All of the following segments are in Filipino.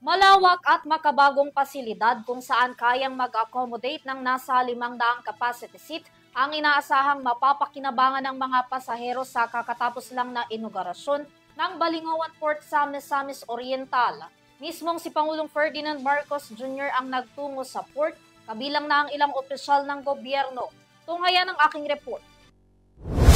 Malawak at makabagong pasilidad kung saan kayang mag-accommodate ng nasa 500 capacity seat ang inaasahang mapapakinabangan ng mga pasahero sa kakatapos lang na inaugurasyon ng Balingawan Port sa Misamis Oriental. Mismong si Pangulong Ferdinand Marcos Jr. ang nagtungo sa port, kabilang na ang ilang opisyal ng gobyerno. Tunghayan ang aking report.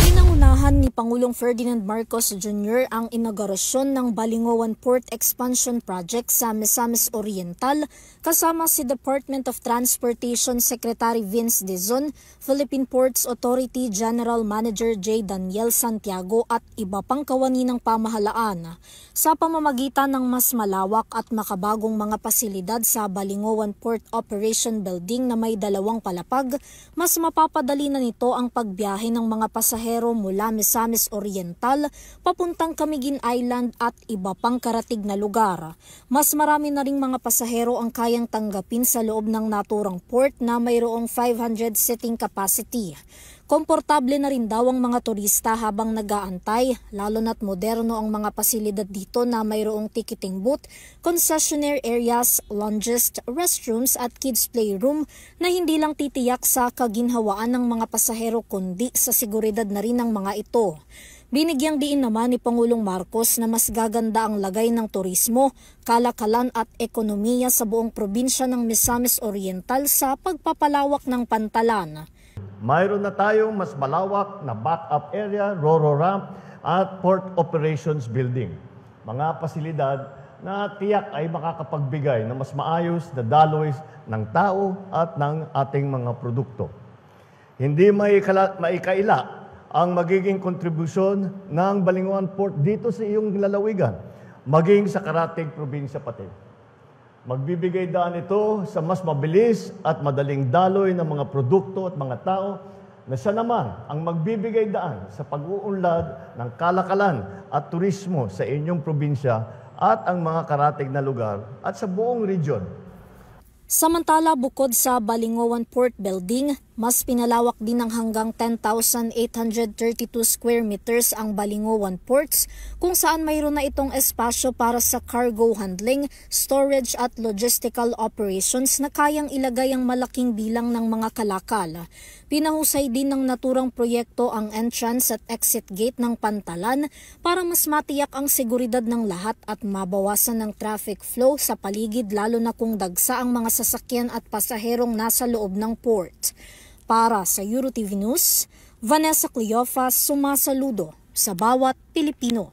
Pinangunahan ni Pangulong Ferdinand Marcos Jr. ang inaugurasyon ng Balingawan Port Expansion Project sa Misamis Oriental kasama si Department of Transportation Secretary Vince Dizon, Philippine Ports Authority General Manager J. Daniel Santiago at iba pang kawani ng pamahalaan. Sa pamamagitan ng mas malawak at makabagong mga pasilidad sa Balingawan Port Operation Building na may 2 palapag, mas mapapadali na nito ang pagbiyahe ng mga pasahero mula Misamis Oriental papuntang Camiguin Island at iba pang karatig na lugar. Mas marami na ring mga pasahero ang kayang tanggapin sa loob ng naturang port na mayroong 500 seating capacity. Komportable na rin daw ang mga turista habang nag-aantay, lalo na't moderno ang mga pasilidad dito na mayroong ticketing booth, concessionaire areas, lounges, restrooms at kids playroom na hindi lang titiyak sa kaginhawaan ng mga pasahero kundi sa seguridad na rin ng mga ito. Binigyang diin naman ni Pangulong Marcos na mas gaganda ang lagay ng turismo, kalakalan at ekonomiya sa buong probinsya ng Misamis Oriental sa pagpapalawak ng pantalan. Mayroon na tayong mas malawak na backup area, ro-ro ramp at port operations building. Mga pasilidad na tiyak ay makakapagbigay ng mas maayos na daloy ng tao at ng ating mga produkto. Hindi maikaila ang magiging kontribusyon ng Balingawan Port dito sa iyong lalawigan, maging sa karatig probinsya pati. Magbibigay daan ito sa mas mabilis at madaling daloy ng mga produkto at mga tao na siya naman ang magbibigay daan sa pag-uunlad ng kalakalan at turismo sa inyong probinsya at ang mga karatig na lugar at sa buong region. Samantala, bukod sa Balingawan Port Building, mas pinalawak din ng hanggang 10,832 square meters ang Balingawan Ports kung saan mayroon na itong espasyo para sa cargo handling, storage at logistical operations na kayang ilagay ang malaking bilang ng mga kalakal. Pinahusay din ng naturang proyekto ang entrance at exit gate ng pantalan para mas matiyak ang seguridad ng lahat at mabawasan ng traffic flow sa paligid lalo na kung dagsa ang mga sasakyan at pasaherong nasa loob ng port. Para sa EuroTV News, Vanessa Cleofas sumasaludo sa bawat Pilipino.